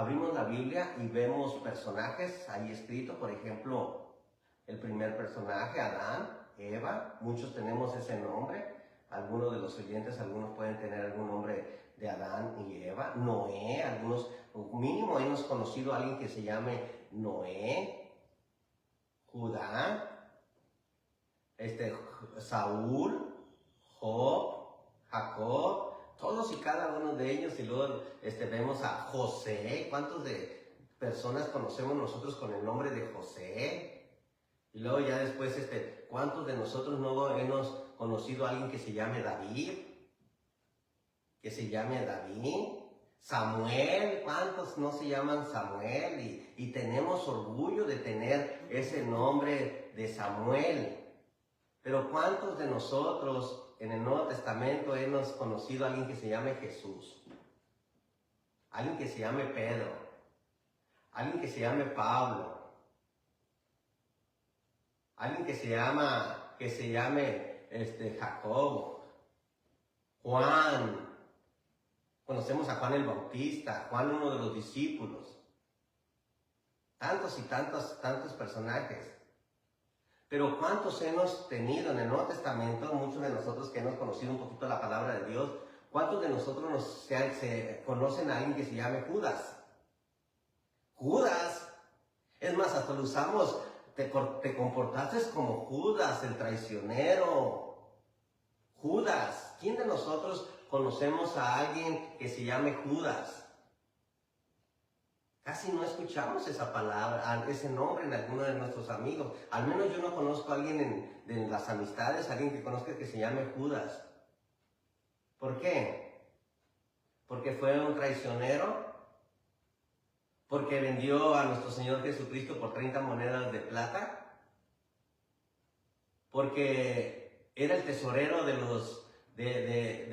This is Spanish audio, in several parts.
abrimos la Biblia y vemos personajes ahí escritos, por ejemplo, el primer personaje, Adán, Eva, muchos tenemos ese nombre, algunos de los oyentes, algunos pueden tener algún nombre de Adán y Eva, Noé, algunos, mínimo hemos conocido a alguien que se llame Noé, Judá, Saúl, Job, Jacob, todos y cada uno de ellos, y luego vemos a José. ¿Cuántos de personas conocemos nosotros con el nombre de José? Y luego ya después, ¿cuántos de nosotros no hemos conocido a alguien que se llame David? Samuel, ¿cuántos no se llaman Samuel? Y tenemos orgullo de tener ese nombre de Samuel. Pero ¿cuántos de nosotros en el Nuevo Testamento hemos conocido a alguien que se llame Jesús? Alguien que se llame Pedro. Alguien que se llame Pablo. Alguien que se llame Jacobo. Juan. Conocemos a Juan el Bautista, Juan, uno de los discípulos. Tantos y tantos personajes. Pero ¿cuántos hemos tenido en el Nuevo Testamento? Muchos de nosotros que hemos conocido un poquito la palabra de Dios, ¿cuántos de nosotros se conocen a alguien que se llame Judas? Judas. Es más, hasta lo usamos, te comportaste como Judas, el traicionero. Judas. ¿Quién de nosotros conocemos a alguien que se llame Judas? Casi no escuchamos esa palabra, ese nombre en alguno de nuestros amigos. Al menos yo no conozco a alguien de las amistades, alguien que conozca que se llame Judas. ¿Por qué? Porque fue un traicionero. Porque vendió a nuestro Señor Jesucristo por 30 monedas de plata. Porque era el tesorero de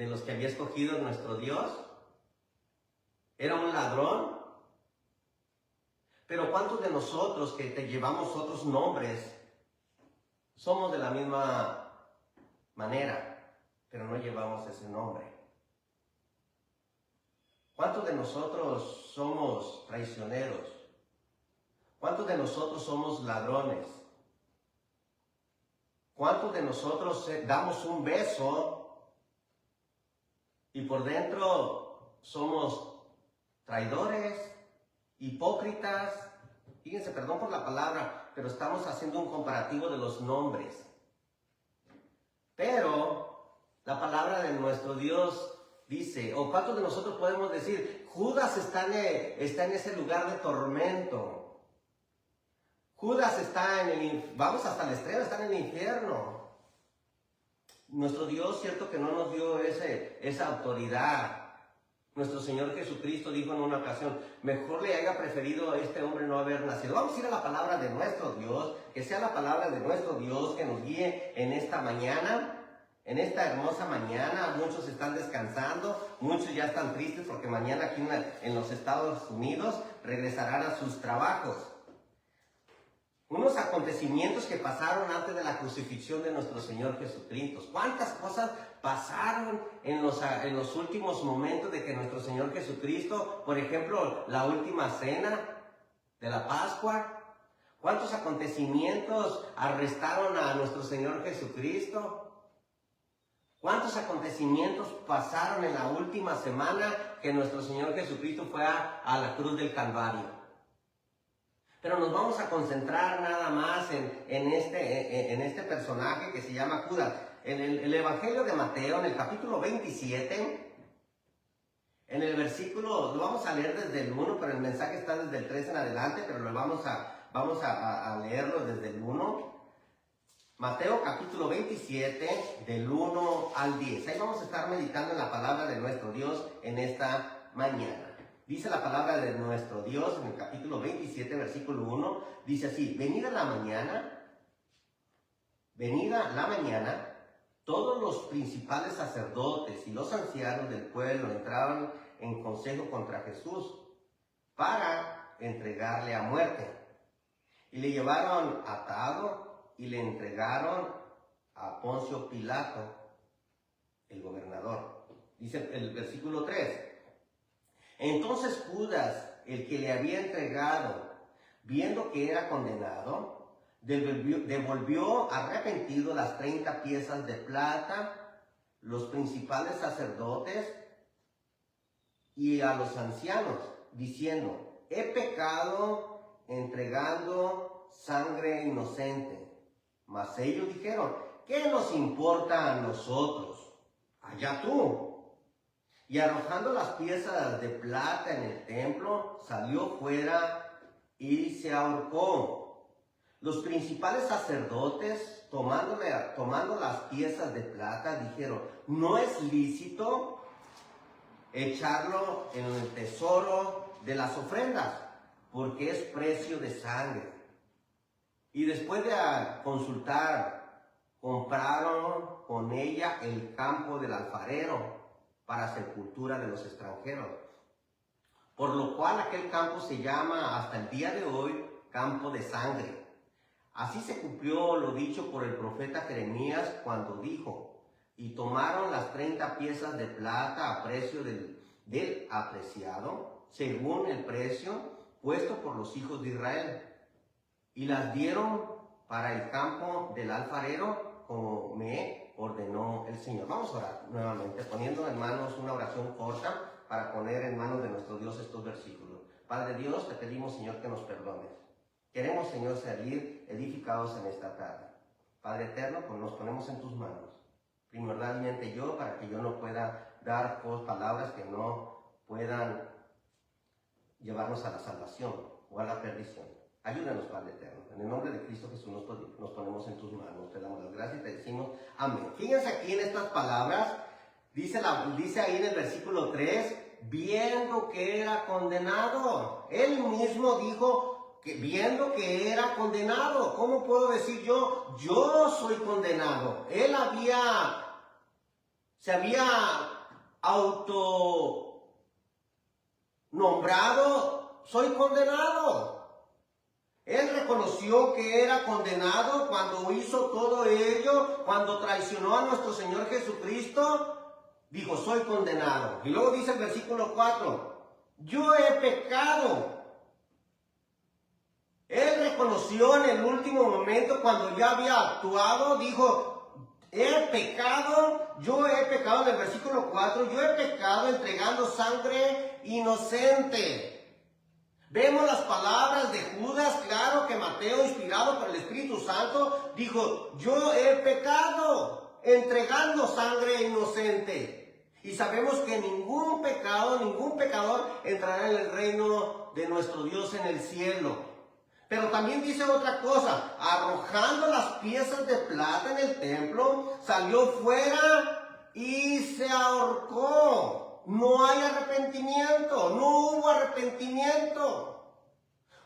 los que había escogido nuestro Dios. Era un ladrón. Pero ¿cuántos de nosotros que te llevamos otros nombres somos de la misma manera, pero no llevamos ese nombre? ¿Cuántos de nosotros somos traicioneros? ¿Cuántos de nosotros somos ladrones? ¿Cuántos de nosotros damos un beso y por dentro somos traidores, hipócritas? Fíjense, perdón por la palabra, pero estamos haciendo un comparativo de los nombres. Pero la palabra de nuestro Dios dice, o ¿cuántos de nosotros podemos decir, Judas está en ese lugar de tormento? Judas está vamos hasta el extremo, está en el infierno. Nuestro Dios, cierto que no nos dio esa autoridad. Nuestro Señor Jesucristo dijo en una ocasión, mejor le haya preferido a este hombre no haber nacido. Vamos a ir a la palabra de nuestro Dios, que sea la palabra de nuestro Dios que nos guíe en esta mañana, en esta hermosa mañana. Muchos están descansando, muchos ya están tristes porque mañana aquí en los Estados Unidos regresarán a sus trabajos. Unos acontecimientos que pasaron antes de la crucifixión de nuestro Señor Jesucristo. ¿Cuántas cosas pasaron en los últimos momentos de que nuestro Señor Jesucristo, por ejemplo, la última cena de la Pascua? ¿Cuántos acontecimientos arrestaron a nuestro Señor Jesucristo? ¿Cuántos acontecimientos pasaron en la última semana que nuestro Señor Jesucristo fue a la cruz del Calvario? Pero nos vamos a concentrar nada más en este personaje que se llama Judas. En el Evangelio de Mateo, en el capítulo 27, en el versículo, lo vamos a leer desde el 1, pero el mensaje está desde el 3 en adelante, pero lo vamos a leerlo desde el 1. Mateo capítulo 27, del 1 al 10. Ahí vamos a estar meditando en la palabra de nuestro Dios en emañana. Dice la palabra de nuestro Dios en el capítulo 27, versículo 1, dice así, venida la mañana, todos los principales sacerdotes y los ancianos del pueblo entraron en consejo contra Jesús para entregarle a muerte. Y le llevaron atado y le entregaron a Poncio Pilato, el gobernador. Dice el versículo 3. Entonces Judas, el que le había entregado, viendo que era condenado, devolvió arrepentido las 30 piezas de plata, los principales sacerdotes y a los ancianos, diciendo: he pecado entregando sangre inocente. Mas ellos dijeron: ¿qué nos importa a nosotros? Allá tú. Y arrojando las piezas de plata en el templo, salió fuera y se ahorcó. Los principales sacerdotes, tomando las piezas de plata, dijeron: no es lícito echarlo en el tesoro de las ofrendas, porque es precio de sangre. Y después de consultar, compraron con ella el campo del alfarero para sepultura de los extranjeros, por lo cual aquel campo se llama hasta el día de hoy campo de sangre. Así se cumplió lo dicho por el profeta Jeremías cuando dijo: y tomaron las 30 piezas de plata a precio del apreciado, según el precio puesto por los hijos de Israel, y las dieron para el campo del alfarero, como me ordenó el Señor. Vamos a orar nuevamente, poniendo en manos una oración corta para poner en manos de nuestro Dios estos versículos. Padre Dios, te pedimos, Señor, que nos perdones. Queremos, Señor, salir edificados en esta tarde. Padre eterno, pues nos ponemos en tus manos. Primordialmente yo, para que yo no pueda dar palabras que no puedan llevarnos a la salvación o a la perdición. Ayúdanos, Padre eterno. En el nombre de Cristo Jesús nos ponemos en tus manos. Te damos las gracias y te decimos amén. Fíjense aquí en estas palabras. Dice ahí en el versículo 3, viendo que era condenado. Él mismo dijo que viendo que era condenado. ¿Cómo puedo decir yo soy condenado? Él se había autonombrado, soy condenado. Él reconoció que era condenado cuando hizo todo ello, cuando traicionó a nuestro Señor Jesucristo. Dijo: soy condenado. Y luego dice el versículo 4, yo he pecado. Él reconoció en el último momento, cuando ya había actuado, dijo: he pecado, yo he pecado. En el versículo 4, yo he pecado entregando sangre inocente. Vemos las palabras de Judas, claro que Mateo, inspirado por el Espíritu Santo, dijo: yo he pecado entregando sangre inocente. Y sabemos que ningún pecador entrará en el reino de nuestro Dios en el cielo. Pero también dice otra cosa: arrojando las piezas de plata en el templo, salió fuera y se ahorcó. No hay arrepentimiento, no hubo arrepentimiento.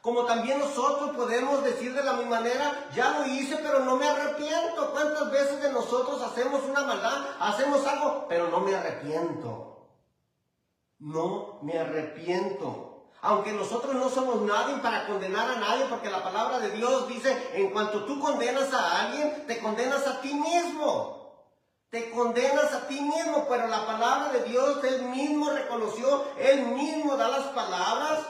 Como también nosotros podemos decir de la misma manera: ya lo hice, pero no me arrepiento. ¿Cuántas veces de nosotros hacemos una maldad, hacemos algo, pero no me arrepiento? No me arrepiento. Aunque nosotros no somos nadie para condenar a nadie, porque la palabra de Dios dice: en cuanto tú condenas a alguien, te condenas a ti mismo. Te condenas a ti mismo, pero la palabra de Dios, Él mismo reconoció, Él mismo da las palabras.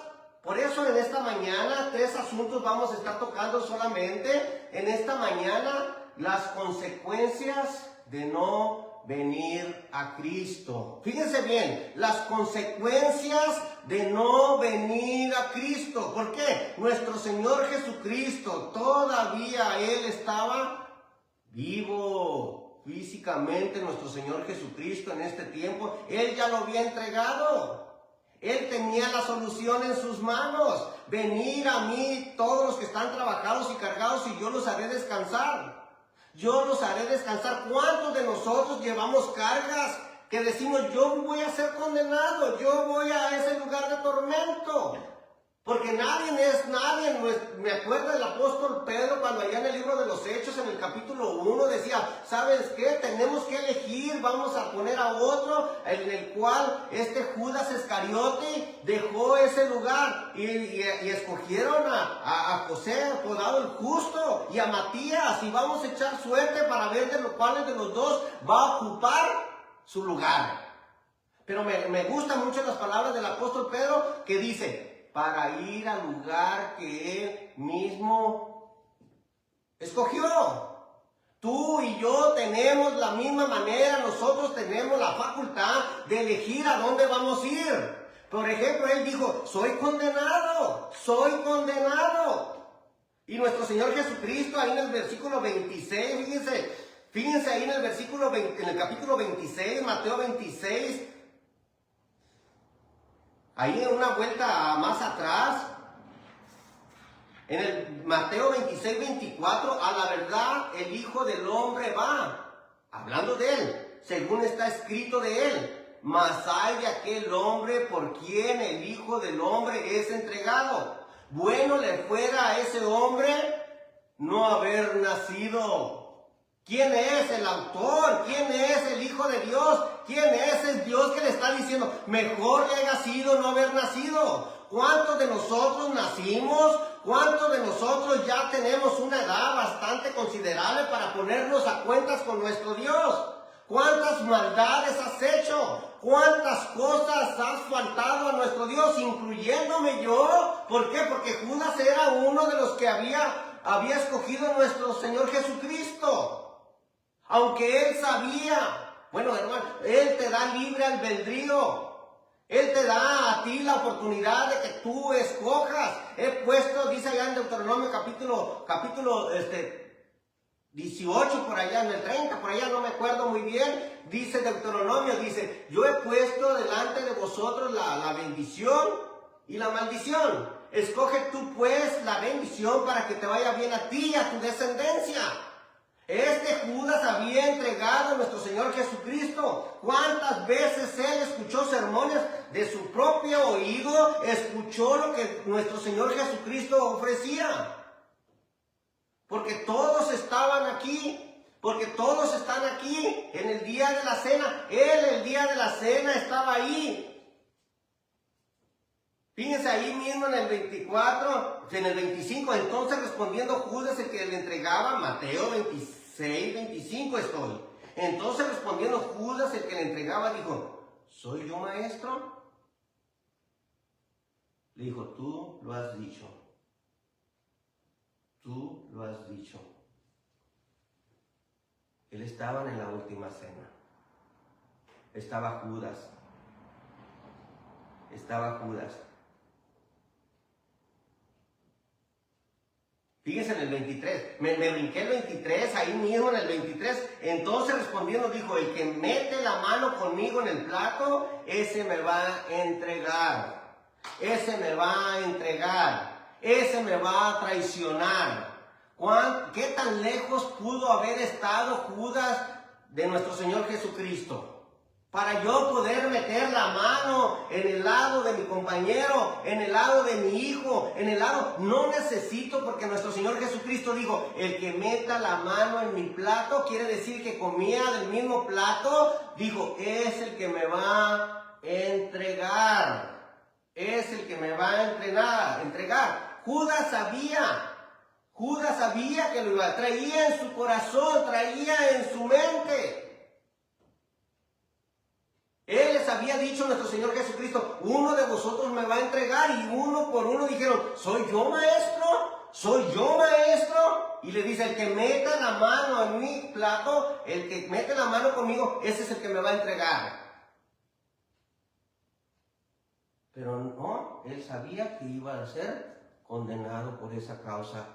Por eso en esta mañana 3 asuntos vamos a estar tocando solamente. En esta mañana, las consecuencias de no venir a Cristo. Fíjense bien, las consecuencias de no venir a Cristo. ¿Por qué? Nuestro Señor Jesucristo, todavía Él estaba vivo. Físicamente, nuestro Señor Jesucristo en este tiempo, Él ya lo había entregado. Él tenía la solución en sus manos. Venir a mí todos los que están trabajados y cargados, y yo los haré descansar. Yo los haré descansar. ¿Cuántos de nosotros llevamos cargas que decimos: yo voy a ser condenado, yo voy a ese lugar de tormento? Porque nadie es nadie. Me acuerdo del apóstol Pedro, cuando allá en el libro de los Hechos, en el capítulo 1, decía: ¿sabes qué? Tenemos que elegir, vamos a poner a otro, en el cual Judas Iscariote dejó ese lugar, y escogieron a José, apodado el Justo, y a Matías, y vamos a echar suerte para ver de los cuales de los dos va a ocupar su lugar. Pero me gustan mucho las palabras del apóstol Pedro, que dice: para ir al lugar que Él mismo escogió. Tú y yo tenemos la misma manera, nosotros tenemos la facultad de elegir a dónde vamos a ir. Por ejemplo, Él dijo, soy condenado, soy condenado. Y nuestro Señor Jesucristo, ahí en el versículo 26, fíjense ahí en el versículo 20, en el capítulo 26, Mateo 26, ahí en una vuelta más atrás, en el Mateo 26, 24, a la verdad el Hijo del Hombre va, hablando de Él, según está escrito de Él. Mas hay de aquel hombre por quien el Hijo del Hombre es entregado. Bueno le fuera a ese hombre no haber nacido. ¿Quién es el autor? ¿Quién es el Hijo de Dios? ¿Quién es el Dios que le está diciendo, mejor le haya sido no haber nacido? ¿Cuántos de nosotros nacimos? ¿Cuántos de nosotros ya tenemos una edad bastante considerable para ponernos a cuentas con nuestro Dios? ¿Cuántas maldades has hecho? ¿Cuántas cosas has faltado a nuestro Dios, incluyéndome yo? ¿Por qué? Porque Judas era uno de los que había escogido a nuestro Señor Jesucristo. Aunque él sabía, bueno hermano, Él te da libre albedrío. Él te da a ti la oportunidad de que tú escojas. He puesto, dice allá en Deuteronomio capítulo 18, por allá, en el 30, por allá no me acuerdo muy bien, dice Deuteronomio, dice, yo he puesto delante de vosotros la bendición y la maldición. Escoge tú pues la bendición para que te vaya bien a ti y a tu descendencia. Este Judas había entregado a nuestro Señor Jesucristo. ¿Cuántas veces él escuchó sermones de su propio oído? Escuchó lo que nuestro Señor Jesucristo ofrecía. Porque todos estaban aquí, porque todos están aquí en el día de la cena. Él el día de la cena estaba ahí. Fíjense ahí mismo en el 24, en el 25, entonces respondiendo Judas el que le entregaba, Mateo 26, 25 estoy. Entonces respondiendo Judas el que le entregaba dijo, ¿soy yo maestro? Le dijo, tú lo has dicho. Tú lo has dicho. Él estaba en la última cena. Estaba Judas. Estaba Judas. Fíjense en el 23. Me brinqué el 23, ahí mismo en el 23. Entonces respondiendo dijo, el que mete la mano conmigo en el plato, ese me va a entregar. Ese me va a entregar. Ese me va a traicionar. ¿Qué tan lejos pudo haber estado Judas de nuestro Señor Jesucristo? Para yo poder meter la mano en el lado de mi compañero, en el lado de mi hijo, en el lado, no necesito, porque nuestro Señor Jesucristo dijo, el que meta la mano en mi plato, quiere decir que comía del mismo plato, dijo, es el que me va a entregar. Es el que me va a entregar. Judas sabía que lo iba, traía en su corazón, traía en su mente. Él les había dicho a nuestro Señor Jesucristo, uno de vosotros me va a entregar, y uno por uno dijeron, ¿soy yo maestro? ¿Soy yo maestro? Y le dice, el que meta la mano en mi plato, el que mete la mano conmigo, ese es el que me va a entregar. Pero no, él sabía que iba a ser condenado por esa causa.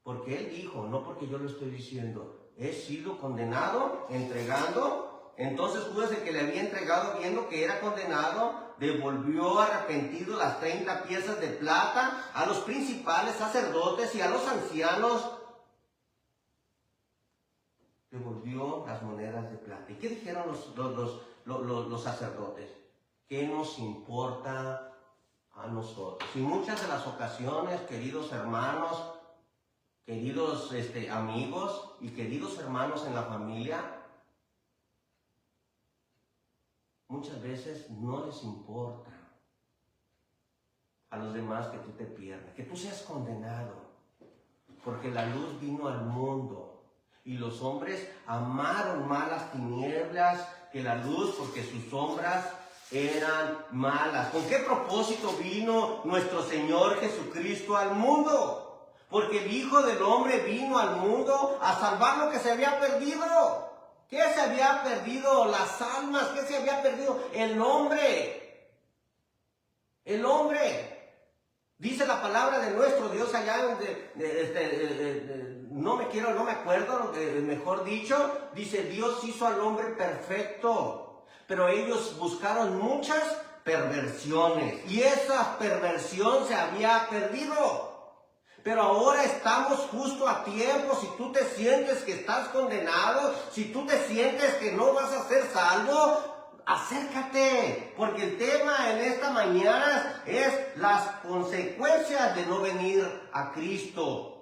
Porque él dijo, no porque yo lo estoy diciendo, he sido condenado, entregando. Entonces Judas, el que le había entregado, viendo que era condenado, devolvió arrepentido las 30 piezas de plata a los principales sacerdotes y a los ancianos. Devolvió las monedas de plata. ¿Y qué dijeron los sacerdotes? ¿Qué nos importa a nosotros? Y muchas de las ocasiones, queridos hermanos, queridos amigos y queridos hermanos en la familia, muchas veces no les importa a los demás que tú te pierdas, que tú seas condenado, porque la luz vino al mundo y los hombres amaron más las tinieblas que la luz, porque sus sombras eran malas. ¿Con qué propósito vino nuestro Señor Jesucristo al mundo? Porque el Hijo del Hombre vino al mundo a salvar lo que se había perdido. ¿Qué se había perdido? Las almas. ¿Qué se había perdido? El hombre. El hombre. Dice la palabra de nuestro Dios allá donde, no me acuerdo, mejor dicho, dice: Dios hizo al hombre perfecto, pero ellos buscaron muchas perversiones y esa perversión se había perdido. Pero ahora estamos justo a tiempo. Si tú te sientes que estás condenado, si tú te sientes que no vas a ser salvo, acércate, porque el tema en esta mañana es las consecuencias de no venir a Cristo.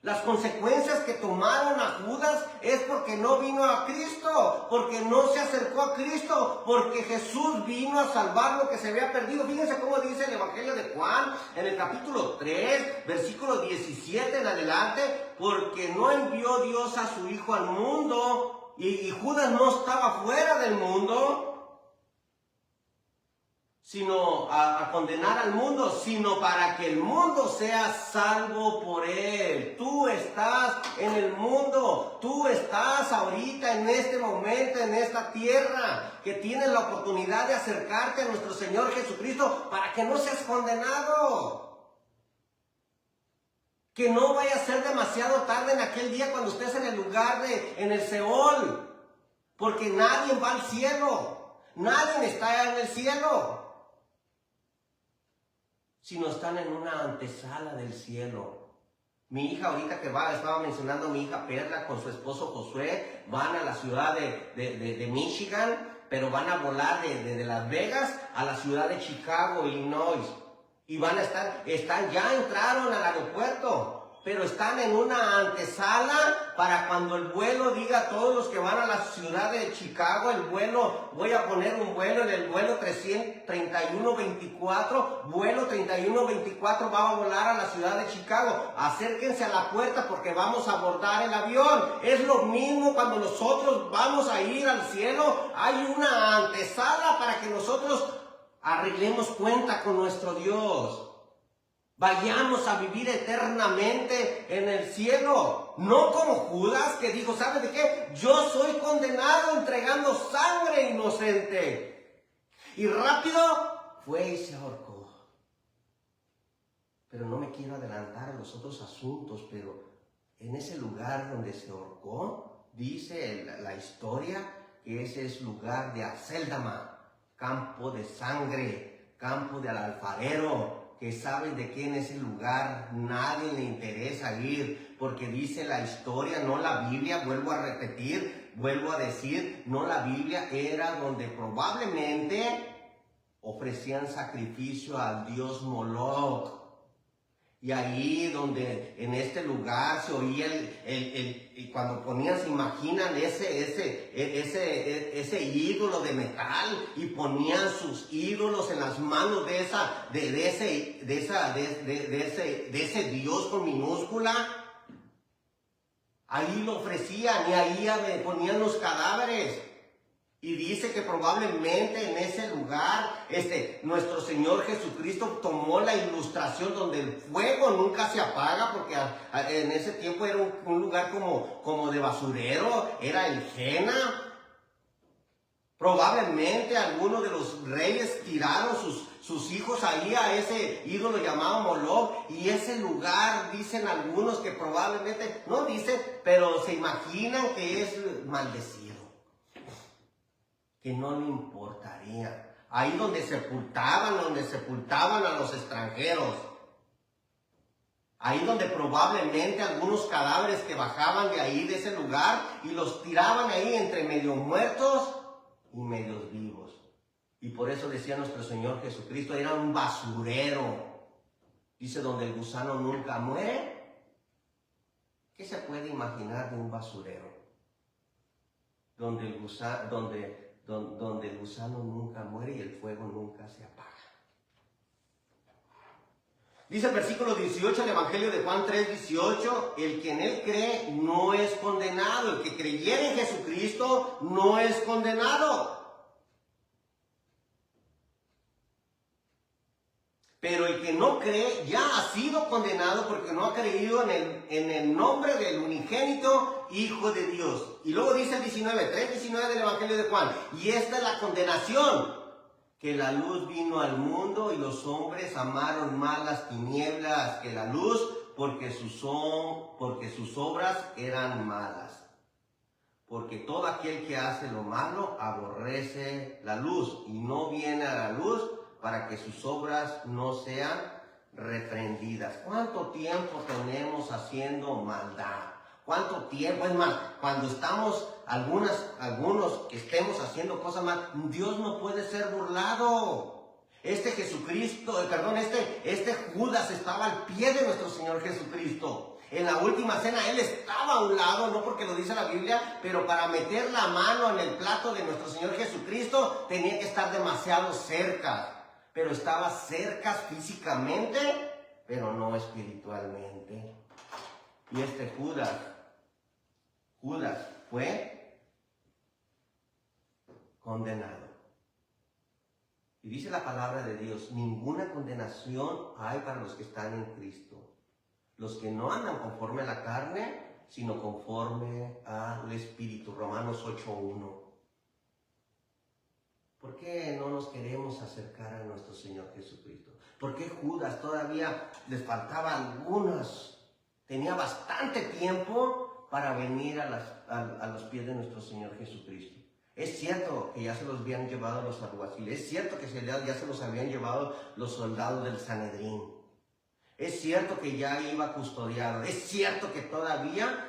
Las consecuencias que tomaron a Judas es porque no vino a Cristo, porque no se acercó a Cristo, porque Jesús vino a salvar lo que se había perdido. Fíjense cómo dice el Evangelio de Juan en el capítulo 3, versículo 17 en adelante: porque no envió Dios a su Hijo al mundo, y Judas no estaba fuera del mundo, sino a condenar al mundo, sino para que el mundo sea salvo por él. Tú estás en el mundo, tú estás ahorita en este momento, en esta tierra, que tienes la oportunidad de acercarte a nuestro Señor Jesucristo para que no seas condenado. Que no vaya a ser demasiado tarde en aquel día cuando estés en el lugar en el Seol, porque nadie va al cielo, nadie está en el cielo, sino están en una antesala del cielo. Mi hija ahorita estaba mencionando a mi hija Perla con su esposo Josué, van a la ciudad de Michigan, pero van a volar de Las Vegas a la ciudad de Chicago, Illinois. Y ya entraron al aeropuerto, pero están en una antesala para cuando el vuelo diga a todos los que van a la ciudad de Chicago, voy a poner un vuelo en el vuelo 3124, vuelo 3124 va a volar a la ciudad de Chicago. Acérquense a la puerta porque vamos a abordar el avión. Es lo mismo cuando nosotros vamos a ir al cielo, hay una antesala para que nosotros arreglemos cuenta con nuestro Dios. Vayamos a vivir eternamente en el cielo. No como Judas, que dijo: ¿sabe de qué? Yo soy condenado entregando sangre inocente. Y rápido fue y se ahorcó. Pero no me quiero adelantar a los otros asuntos, pero en ese lugar donde se ahorcó, dice la historia que ese es lugar de Acéldama, campo de sangre, campo del alfarero, que saben de qué en ese lugar nadie le interesa ir, porque dice la historia, no la Biblia, vuelvo a decir, no la Biblia, era donde probablemente ofrecían sacrificio al dios Moloch. Y ahí donde en este lugar se oía y cuando ponían, se imaginan ese ídolo de metal, y ponían sus ídolos en las manos de ese Dios con minúscula. Ahí lo ofrecían y ahí ponían los cadáveres. Y dice que probablemente en ese lugar, nuestro Señor Jesucristo tomó la ilustración donde el fuego nunca se apaga, porque en ese tiempo era un lugar como de basurero, era el Jena. Probablemente algunos de los reyes tiraron sus hijos ahí a ese ídolo llamado Moloch, y ese lugar, dicen algunos que probablemente, no dicen, pero se imaginan que es maldecido, que no le importaría. Ahí donde sepultaban a los extranjeros. Ahí donde probablemente algunos cadáveres que bajaban de ahí, de ese lugar, y los tiraban ahí entre medio muertos y medios vivos. Y por eso decía nuestro Señor Jesucristo, era un basurero. Dice, donde el gusano nunca muere. ¿Qué se puede imaginar de un basurero? Donde el gusano nunca muere y el fuego nunca se apaga. Dice el versículo 18 del Evangelio de Juan 3:18, el que en él cree no es condenado. El que creyere en Jesucristo no es condenado. Pero el que no cree ya ha sido condenado porque no ha creído en el nombre del unigénito Hijo de Dios. Y luego dice el 3:19 del Evangelio de Juan. Y esta es la condenación, que la luz vino al mundo y los hombres amaron más las tinieblas que la luz porque sus obras eran malas. Porque todo aquel que hace lo malo aborrece la luz y no viene a la luz para que sus obras no sean reprendidas. ¿Cuánto tiempo tenemos haciendo maldad? ¿Cuánto tiempo? Es más, cuando estamos algunos que estemos haciendo cosas mal, Dios no puede ser burlado. Este Judas estaba al pie de nuestro Señor Jesucristo. En la última cena él estaba a un lado, no porque lo dice la Biblia, pero para meter la mano en el plato de nuestro Señor Jesucristo tenía que estar demasiado cerca. Pero estaba cerca físicamente, pero no espiritualmente. Y este Judas fue condenado. Y dice la palabra de Dios, ninguna condenación hay para los que están en Cristo. Los que no andan conforme a la carne, sino conforme al Espíritu. Romanos 8:1. ¿Por qué no nos queremos acercar a nuestro Señor Jesucristo? ¿Por qué Judas todavía les faltaba algunas? Tenía bastante tiempo para venir a los pies de nuestro Señor Jesucristo. Es cierto que ya se los habían llevado los alguaciles. Es cierto que ya se los habían llevado los soldados del Sanedrín. Es cierto que ya iba custodiado. Es cierto que todavía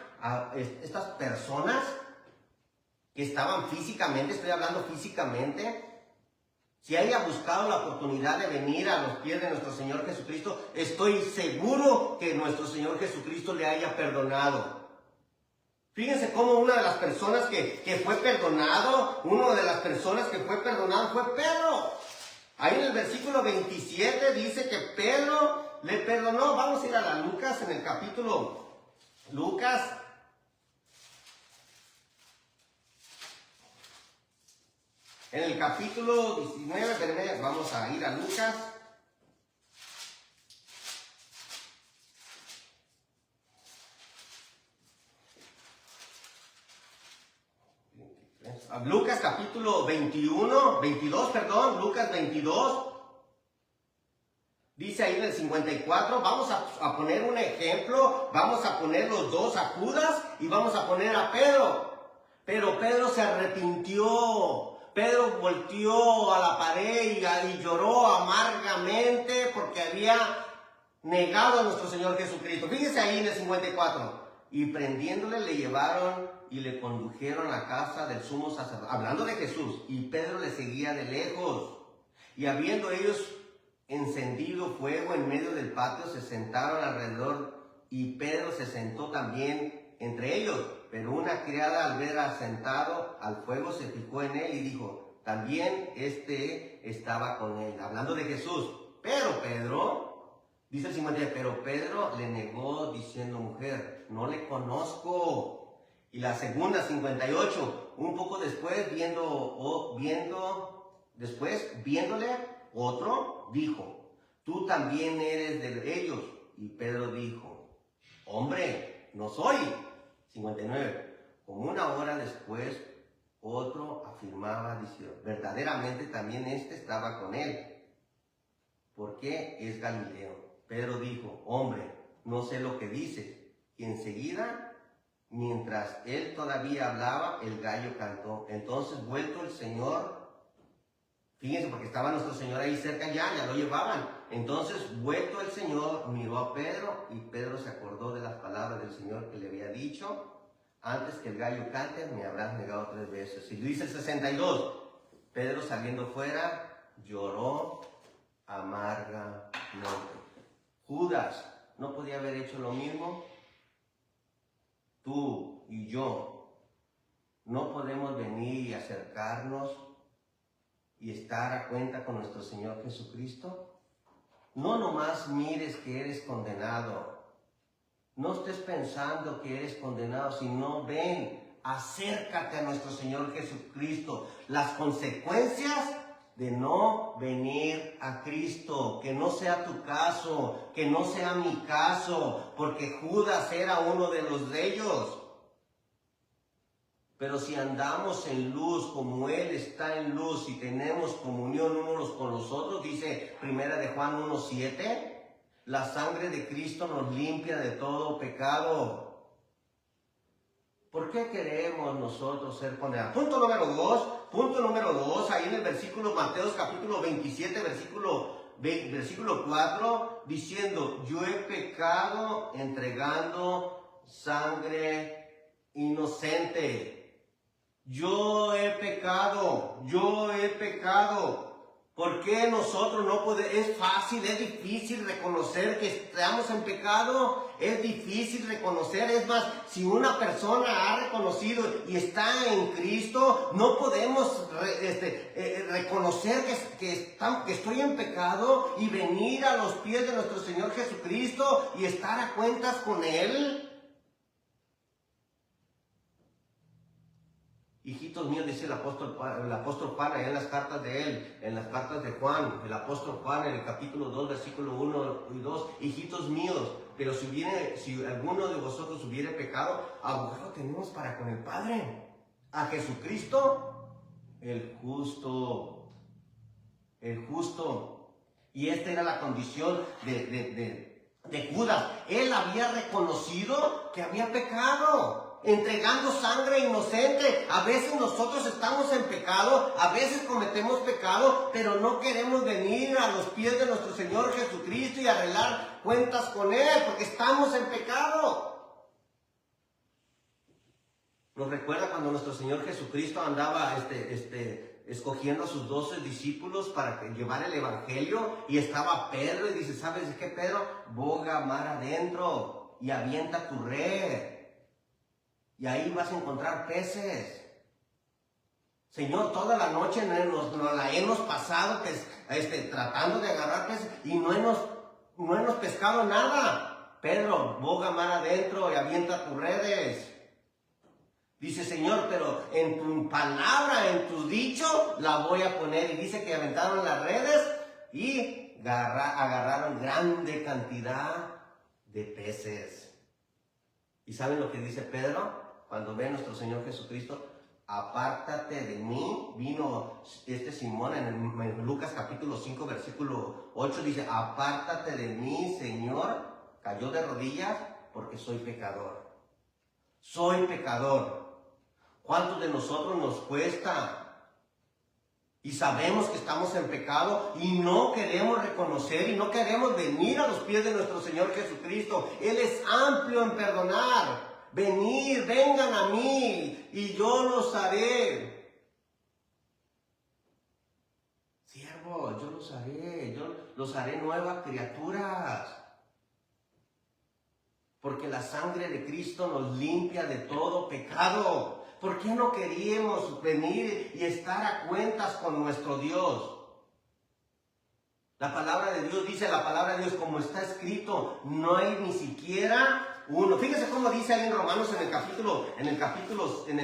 estas personas que estaban físicamente, estoy hablando físicamente, si haya buscado la oportunidad de venir a los pies de nuestro Señor Jesucristo, estoy seguro que nuestro Señor Jesucristo le haya perdonado. Fíjense cómo una de las personas que fue perdonado, fue Pedro. Ahí en el versículo 27 dice que Pedro le perdonó. Vamos a ir a la Lucas, en el capítulo Lucas. En el capítulo 19, vamos a ir a Lucas. Lucas capítulo 22, Lucas 22. Dice ahí en el 54, vamos a poner un ejemplo, vamos a poner los dos a Judas y vamos a poner a Pedro. Pero Pedro se arrepintió. Pedro volteó a la pared y lloró amargamente porque había negado a nuestro Señor Jesucristo. Fíjese ahí en el 54. Y prendiéndole le llevaron y le condujeron a casa del sumo sacerdote. Hablando de Jesús. Y Pedro le seguía de lejos. Y habiendo ellos encendido fuego en medio del patio, se sentaron alrededor. Y Pedro se sentó también entre ellos. Pero una criada, al ver sentado al fuego, se fijó en él y dijo, también estaba con él. Hablando de Jesús. Pero Pedro, dice el 50, pero Pedro le negó diciendo, mujer, no le conozco. Y la segunda, 58, un poco después, viéndole, otro dijo, tú también eres de ellos. Y Pedro dijo, hombre, no soy. 59. Como una hora después, otro afirmaba diciendo, verdaderamente también estaba con él, porque es Galileo. Pedro dijo, hombre, no sé lo que dices. Y enseguida, mientras él todavía hablaba, el gallo cantó. Entonces, vuelto el Señor, fíjense, porque estaba nuestro Señor ahí cerca ya lo llevaban. Entonces, vuelto el Señor, miró a Pedro, y Pedro se acordó de las palabras del Señor que le había dicho, antes que el gallo cante, me habrás negado 3 veces. Y dice el 62, Pedro saliendo fuera, lloró amargamente. Judas, ¿no podía haber hecho lo mismo? Tú y yo no podemos venir y acercarnos y estar a cuenta con nuestro Señor Jesucristo. No nomás mires que eres condenado. No estés pensando que eres condenado, sino ven, acércate a nuestro Señor Jesucristo. Las consecuencias de no venir a Cristo, que no sea tu caso, que no sea mi caso, porque Judas era uno de los de ellos. Pero si andamos en luz como Él está en luz y tenemos comunión unos con los otros, dice 1 de Juan 1:7, la sangre de Cristo nos limpia de todo pecado. ¿Por qué queremos nosotros ser condenados? Punto número dos, ahí en el versículo, Mateos capítulo 27, versículo 4, diciendo, yo he pecado entregando sangre inocente. Yo he pecado. ¿Por qué nosotros no podemos? Es fácil, es difícil reconocer que estamos en pecado. Es difícil reconocer. Es más, si una persona ha reconocido y está en Cristo, no podemos reconocer que estoy en pecado y venir a los pies de nuestro Señor Jesucristo y estar a cuentas con Él. Hijitos míos, dice el apóstol Juan, allá en las cartas de él, en las cartas de Juan, el apóstol Juan, en el capítulo 2, versículo 1 y 2, hijitos míos, pero si alguno de vosotros hubiere pecado, abogado tenemos para con el Padre, a Jesucristo, el justo. Y esta era la condición de Judas. Él había reconocido que había pecado, entregando sangre inocente. A veces nosotros estamos en pecado, a veces cometemos pecado, pero no queremos venir a los pies de nuestro Señor Jesucristo y arreglar cuentas con Él, porque estamos en pecado. Nos recuerda cuando nuestro Señor Jesucristo andaba escogiendo a sus 12 discípulos para llevar el evangelio, y estaba Pedro, y dice, ¿sabes qué, Pedro? Boga mar adentro y avienta tu red. Y ahí vas a encontrar peces. Señor, toda la noche nos la hemos pasado tratando de agarrar peces y no hemos pescado nada. Pedro, boga mar adentro y avienta tus redes. Dice, Señor, pero en tu palabra, en tu dicho, la voy a poner. Y dice que aventaron las redes y agarraron grande cantidad de peces. ¿Y saben lo que dice Pedro? Cuando ve a nuestro Señor Jesucristo, apártate de mí. Vino Simón en Lucas capítulo 5, versículo 8, dice, apártate de mí, Señor. Cayó de rodillas porque soy pecador. Soy pecador. ¿Cuántos de nosotros nos cuesta? Y sabemos que estamos en pecado y no queremos reconocer y no queremos venir a los pies de nuestro Señor Jesucristo. Él es amplio en perdonar. Vengan a mí y yo los haré. Siervo, yo los haré nuevas criaturas. Porque la sangre de Cristo nos limpia de todo pecado. ¿Por qué no queríamos venir y estar a cuentas con nuestro Dios? La palabra de Dios dice, como está escrito, no hay ni siquiera uno. Fíjese cómo dice ahí en Romanos en el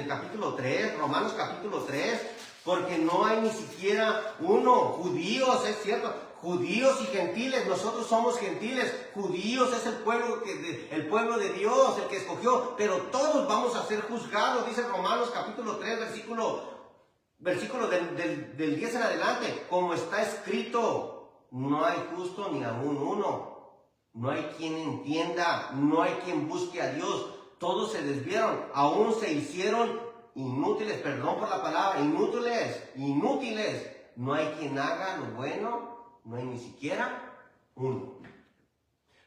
capítulo 3, Romanos capítulo 3, porque no hay ni siquiera uno. Judíos, es cierto, judíos y gentiles, nosotros somos gentiles. Judíos es el pueblo de Dios, el que escogió, pero todos vamos a ser juzgados, dice Romanos capítulo 3, versículo del 10 en adelante, como está escrito. No hay justo ni aún uno. No hay quien entienda. No hay quien busque a Dios. Todos se desviaron. Aún se hicieron inútiles. Perdón por la palabra. Inútiles. No hay quien haga lo bueno. No hay ni siquiera uno.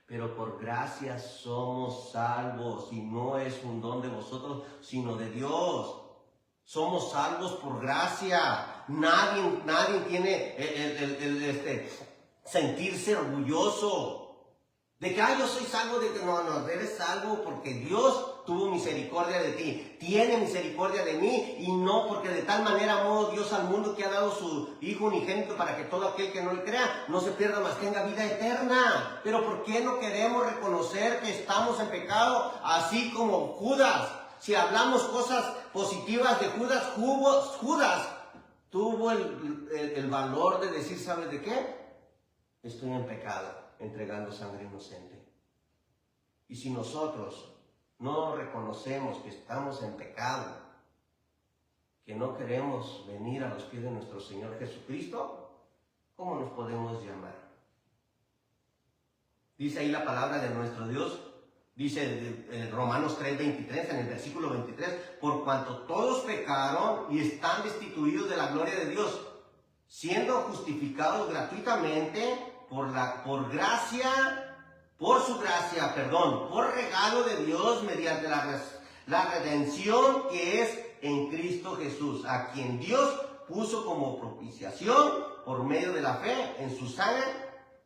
Pero por gracia somos salvos. Y no es un don de vosotros, sino de Dios. Somos salvos por gracia. Nadie tiene sentirse orgulloso de que yo soy salvo, de que no, eres salvo porque Dios tuvo misericordia de ti, tiene misericordia de mí, y no porque de tal manera amó Dios al mundo que ha dado su Hijo unigénito para que todo aquel que no le crea no se pierda, mas tenga vida eterna. Pero ¿por qué no queremos reconocer que estamos en pecado así como Judas? Si hablamos cosas positivas de Judas tuvo el valor de decir, ¿sabes de qué? Estoy en pecado, entregando sangre inocente. Y si nosotros no reconocemos que estamos en pecado, que no queremos venir a los pies de nuestro Señor Jesucristo, ¿cómo nos podemos llamar? Dice ahí la palabra de nuestro Dios, dice en Romanos 3:23, en el versículo 23, por cuanto todos pecaron y están destituidos de la gloria de Dios, siendo justificados gratuitamente por regalo de Dios mediante la redención que es en Cristo Jesús, a quien Dios puso como propiciación por medio de la fe en su sangre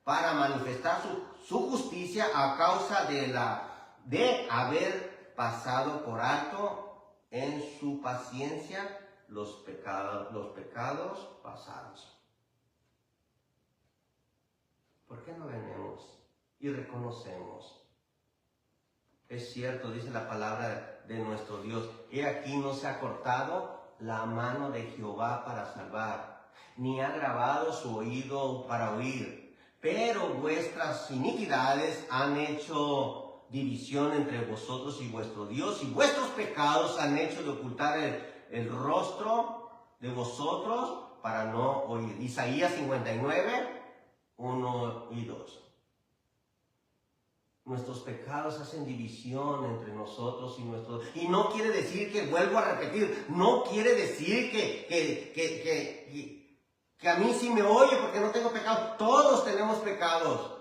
para manifestar su justicia a causa de haber pasado por alto en su paciencia los pecados pasados. ¿Por qué no venimos y reconocemos? Es cierto, dice la palabra de nuestro Dios, he aquí no se ha cortado la mano de Jehová para salvar, ni ha agravado su oído para oír, pero vuestras iniquidades han hecho división entre vosotros y vuestro Dios, y vuestros pecados han hecho de ocultar el rostro de vosotros para no oír. Isaías 59, 1 y 2. Nuestros pecados hacen división entre nosotros y no quiere decir que, vuelvo a repetir, no quiere decir que a mí sí me oye porque no tengo pecado. Todos tenemos pecados.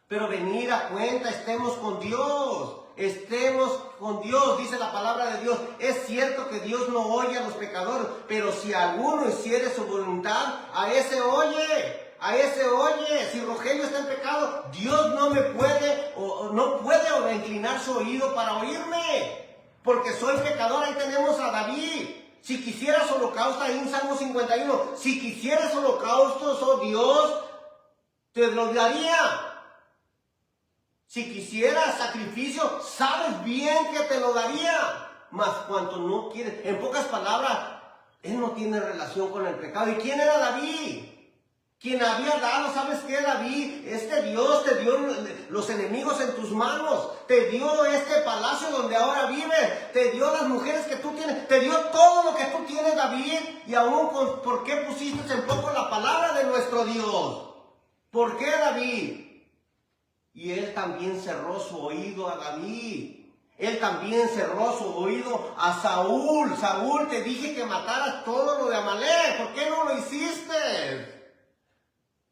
Pero venir a cuenta, estemos con Dios, dice la palabra de Dios. Es cierto que Dios no oye a los pecadores, pero si alguno hiciere su voluntad, a ese oye. Si Rogelio está en pecado, Dios no me puede no puede inclinar su oído para oírme, porque soy pecador. Ahí tenemos a David. Si quisieras holocausto, ahí en Salmo 51, si quisieras holocaustos, oh Dios, te lo daría. Si quisieras sacrificio, sabes bien que te lo daría. Mas cuanto no quieres, en pocas palabras, él no tiene relación con el pecado. ¿Y quién era David? Quien había dado, ¿sabes qué, David? Dios te dio los enemigos en tus manos, te dio este palacio donde ahora vives, te dio las mujeres que tú tienes, te dio todo lo que tú tienes, David, y aún ¿por qué pusiste en poco la palabra de nuestro Dios? ¿Por qué, David? Y él también cerró su oído a David. Él también cerró su oído a Saúl. Saúl, te dije que mataras todo lo de Amalek, ¿por qué no lo hiciste?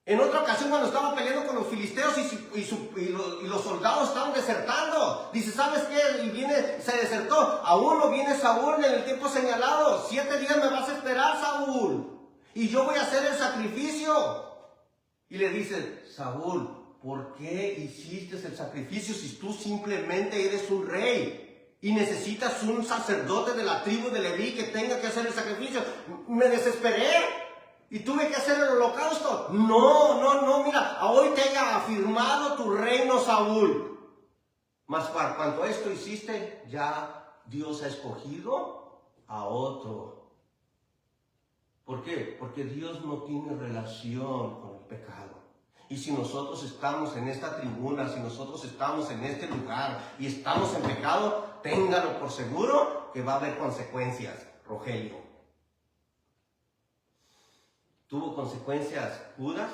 En otra ocasión, cuando estaba peleando con los filisteos y los soldados estaban desertando, dice, ¿sabes qué? Y se desertó. Aún no viene Saúl en el tiempo señalado. 7 días me vas a esperar, Saúl. Y yo voy a hacer el sacrificio. Y le dice, Saúl, ¿por qué hiciste el sacrificio si tú simplemente eres un rey? Y necesitas un sacerdote de la tribu de Leví que tenga que hacer el sacrificio. Me desesperé. Y tuve que hacer el holocausto. No, mira, hoy te haya afirmado tu reino, Saúl. Mas para cuanto esto hiciste, ya Dios ha escogido a otro. ¿Por qué? Porque Dios no tiene relación con el pecado. Y si nosotros estamos en esta tribuna, si nosotros estamos en este lugar y estamos en pecado, téngalo por seguro que va a haber consecuencias, Rogelio. ¿Tuvo consecuencias Judas?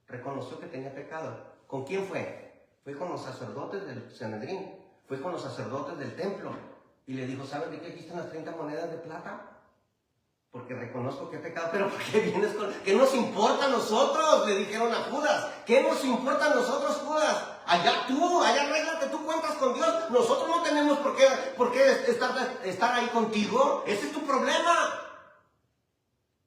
Reconoció que tenía pecado. ¿Con quién fue? Fue con los sacerdotes del Sanedrín. Fue con los sacerdotes del templo. Y le dijo, ¿sabes de qué? Aquí están las 30 monedas de plata. Porque reconozco que he pecado. ¿Pero por qué vienes con...? ¿Qué nos importa a nosotros? Le dijeron a Judas. ¿Qué nos importa a nosotros, Judas? Allá arréglate, tú cuentas con Dios. Nosotros no tenemos por qué estar ahí contigo. Ese es tu problema.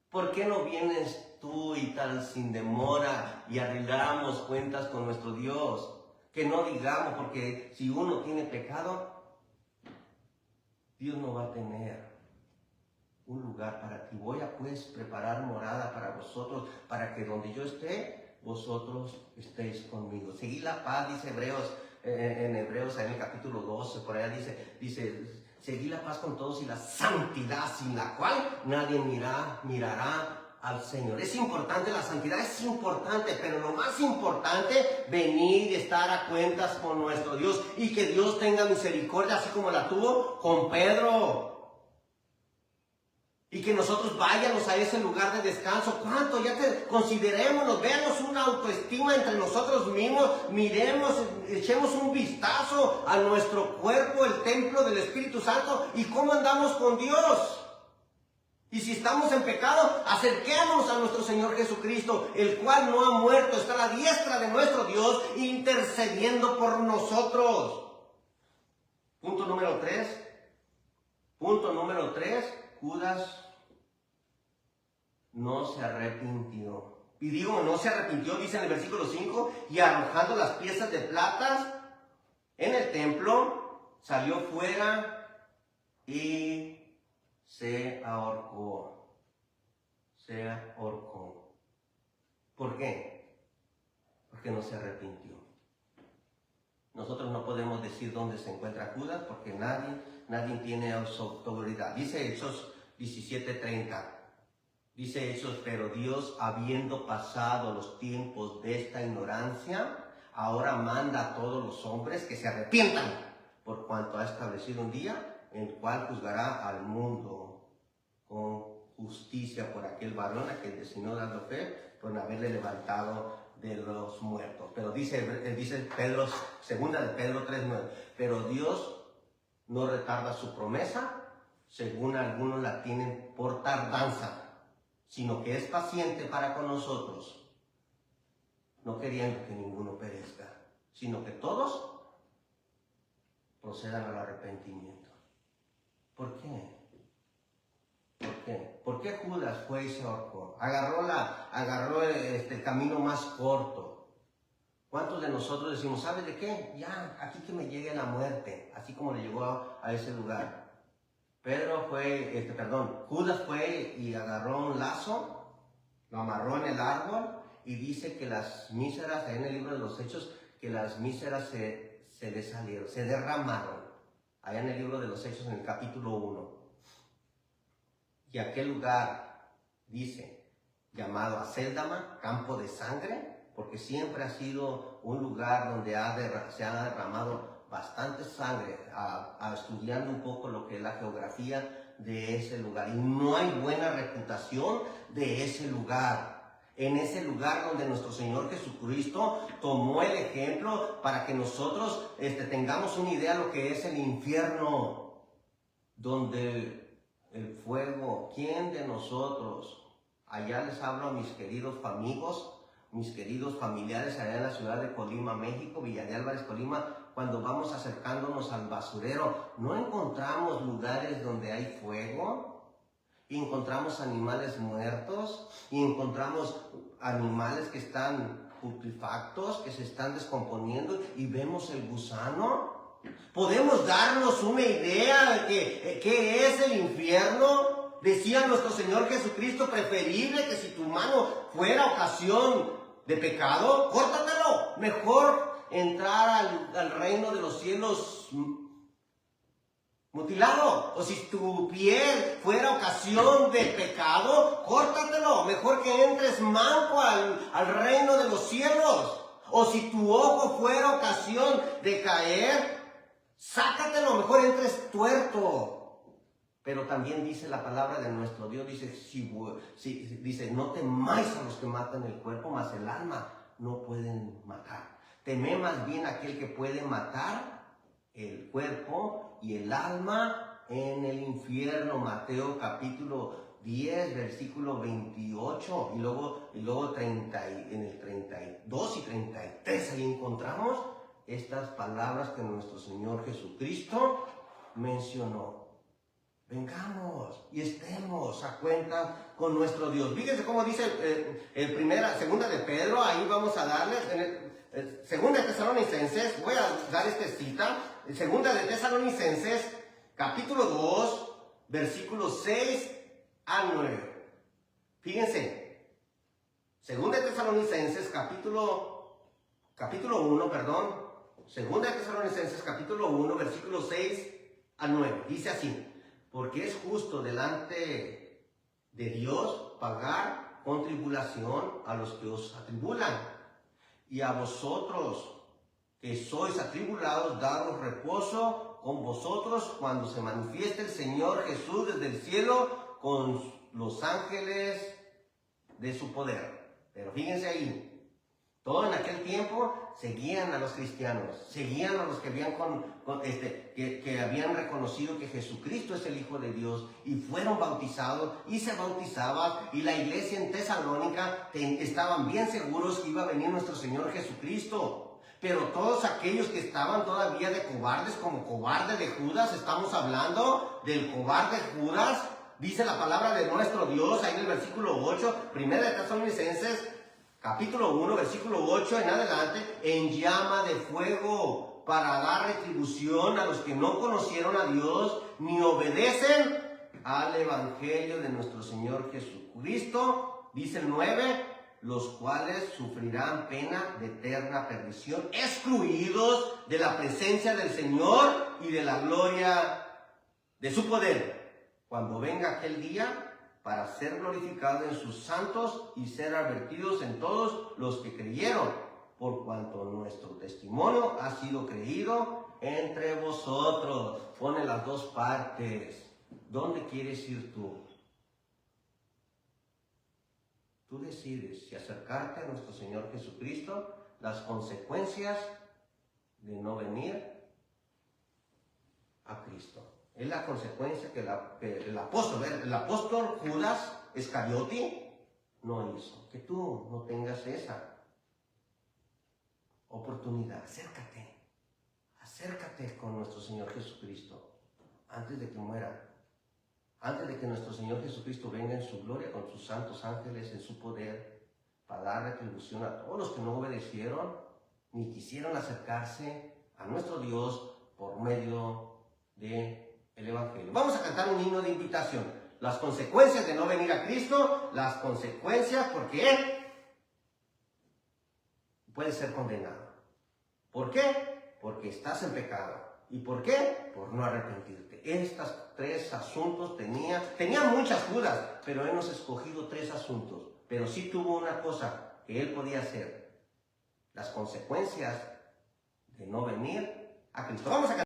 ¿Por qué no vienes tú y tal sin demora y arreglamos cuentas con nuestro Dios? Que no digamos, porque si uno tiene pecado, Dios no va a tener un lugar para ti. Voy a pues preparar morada para vosotros, para que donde yo esté, vosotros estéis conmigo. Seguid la paz, dice Hebreos, en el capítulo 12, por allá dice, seguir la paz con todos y la santidad, sin la cual nadie mirará al Señor. Es importante la santidad, es importante, pero lo más importante, venir y estar a cuentas con nuestro Dios y que Dios tenga misericordia, así como la tuvo con Pedro. Y que nosotros vayamos a ese lugar de descanso. ¿Cuánto? Ya considerémonos, veamos una autoestima entre nosotros mismos, miremos, echemos un vistazo a nuestro cuerpo, el templo del Espíritu Santo, y cómo andamos con Dios. Y si estamos en pecado, acerquémonos a nuestro Señor Jesucristo, el cual no ha muerto, está a la diestra de nuestro Dios, intercediendo por nosotros. Punto número 3. Judas no se arrepintió. Y digo, no se arrepintió, dice en el versículo 5, y arrojando las piezas de plata en el templo, salió fuera y se ahorcó. Se ahorcó. ¿Por qué? Porque no se arrepintió. Nosotros no podemos decir dónde se encuentra Judas porque nadie tiene su autoridad. Dice Hechos 17:30. Dice Hechos, pero Dios, habiendo pasado los tiempos de esta ignorancia, ahora manda a todos los hombres que se arrepientan, por cuanto ha establecido un día en el cual juzgará al mundo con justicia por aquel varón a quien designó dando fe por haberle levantado de los muertos. Pero dice Pedro, segunda de Pedro 3:9, pero Dios no retarda su promesa, según algunos la tienen por tardanza, sino que es paciente para con nosotros, no queriendo que ninguno perezca, sino que todos procedan al arrepentimiento. ¿Por qué? ¿Por qué? ¿Por qué Judas fue y se ahorcó? Agarró el camino más corto. ¿Cuántos de nosotros decimos, ¿sabes de qué? Ya, aquí que me llegue la muerte, así como le llegó a ese lugar? Judas fue y agarró un lazo, lo amarró en el árbol y dice que las míseras, ahí en el libro de los Hechos, que las míseras se le salieron, se derramaron, allá en el libro de los Hechos, en el capítulo 1. Y aquel lugar, dice, llamado Acéldama, campo de sangre, porque siempre ha sido un lugar donde se ha derramado bastante sangre, estudiando un poco lo que es la geografía de ese lugar. Y no hay buena reputación de ese lugar. En ese lugar donde nuestro Señor Jesucristo tomó el ejemplo para que nosotros tengamos una idea de lo que es el infierno, donde el fuego, ¿quién de nosotros? Allá les hablo a mis queridos amigos, mis queridos familiares allá en la ciudad de Colima, México, Villa de Álvarez, Colima. Cuando vamos acercándonos al basurero, ¿no encontramos lugares donde hay fuego? Y encontramos animales muertos, y encontramos animales que están putrefactos, que se están descomponiendo, y vemos el gusano. ¿Podemos darnos una idea de qué es el infierno? Decía nuestro Señor Jesucristo, preferible que si tu mano fuera ocasión de pecado, córtatelo. Mejor entrar al reino de los cielos mutilado. O si tu piel fuera ocasión de pecado, córtatelo. Mejor que entres manco al reino de los cielos. O si tu ojo fuera ocasión de caer, sácatelo, mejor entres tuerto. Pero también dice la palabra de nuestro Dios, dice, no temáis a los que matan el cuerpo, mas el alma no pueden matar. Temé más bien a aquel que puede matar el cuerpo y el alma en el infierno. Mateo capítulo 10, versículo 28, y luego en el 32 y 33, ahí encontramos estas palabras que nuestro Señor Jesucristo mencionó. Vengamos y estemos a cuenta con nuestro Dios. Fíjense cómo dice segunda de Pedro, ahí vamos a darles, segunda de Tesalonicenses, voy a dar esta cita, segunda de Tesalonicenses, capítulo 2, versículos 6 a 9. Fíjense, segunda de Tesalonicenses, capítulo 1, segunda de Tesalonicenses, capítulo 1, versículos 6 al 9. Dice así: porque es justo delante de Dios pagar con tribulación a los que os atribulan, y a vosotros que sois atribulados, daros reposo con vosotros cuando se manifieste el Señor Jesús desde el cielo con los ángeles de su poder. Pero fíjense ahí, todo en aquel tiempo seguían a los cristianos, seguían a los que habían, que habían reconocido que Jesucristo es el Hijo de Dios y fueron bautizados y se bautizaban, y la iglesia en Tesalónica estaban bien seguros que iba a venir nuestro Señor Jesucristo. Pero todos aquellos que estaban todavía de cobardes, como cobarde de Judas, estamos hablando del cobarde Judas, dice la palabra de nuestro Dios ahí en el versículo 8, primera de Tesalonicenses, capítulo 1, versículo 8 en adelante: en llama de fuego para dar retribución a los que no conocieron a Dios ni obedecen al evangelio de nuestro Señor Jesucristo. Dice el 9, los cuales sufrirán pena de eterna perdición, excluidos de la presencia del Señor y de la gloria de su poder, cuando venga aquel día, para ser glorificado en sus santos y ser advertidos en todos los que creyeron, por cuanto nuestro testimonio ha sido creído entre vosotros. Pone las dos partes. ¿Dónde quieres ir tú? Tú decides si acercarte a nuestro Señor Jesucristo, las consecuencias de no venir a Cristo. Es la consecuencia que el apóstol Judas Iscariote no hizo. Que tú no tengas esa oportunidad. Acércate con nuestro Señor Jesucristo antes de que muera. Antes de que nuestro Señor Jesucristo venga en su gloria con sus santos ángeles en su poder, para dar retribución a todos los que no obedecieron ni quisieron acercarse a nuestro Dios por medio de el Evangelio. Vamos a cantar un himno de invitación. Las consecuencias de no venir a Cristo, las consecuencias porque Él puede ser condenado. ¿Por qué? Porque estás en pecado. ¿Y por qué? Por no arrepentirte. Estos tres asuntos tenía muchas dudas, pero hemos escogido tres asuntos. Pero sí tuvo una cosa que Él podía hacer: las consecuencias de no venir a Cristo. Vamos a